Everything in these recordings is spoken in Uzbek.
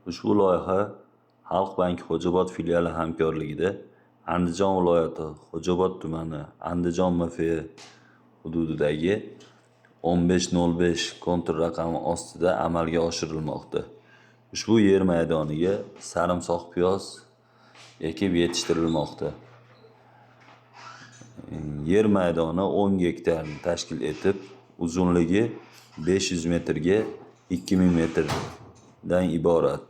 Ushbu loyiha Xalq banki Xo'jaobod filiali hamkorligida Andijon viloyati Xo'jaobod tumani Andijon MFI hududidagi 1505 kontur raqami ostida amalga oshirilmoqda. Ushbu yer maydoniga sarimsoq piyoz ekib yetishtirilmoqda. Yer maydoni 10 gektarni tashkil etib, uzunligi 500 metrga 2000 metrdan iborat.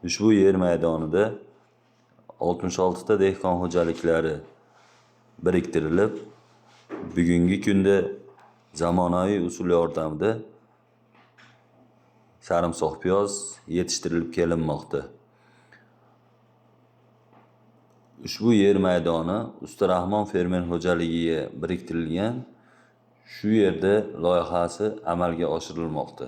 Ushbu yer maydonida 66 ta dehqon xo'jaliklari biriktirilib, bugungi kunda zamonaviy usul yordamida sarimsoq piyoz yetishtirilib kelinmoqda. Ushbu yer maydoni Usta Rahmon fermer xo'jaligiga biriktirilgan. Shu yerda loyihasi amalga oshirilmoqda.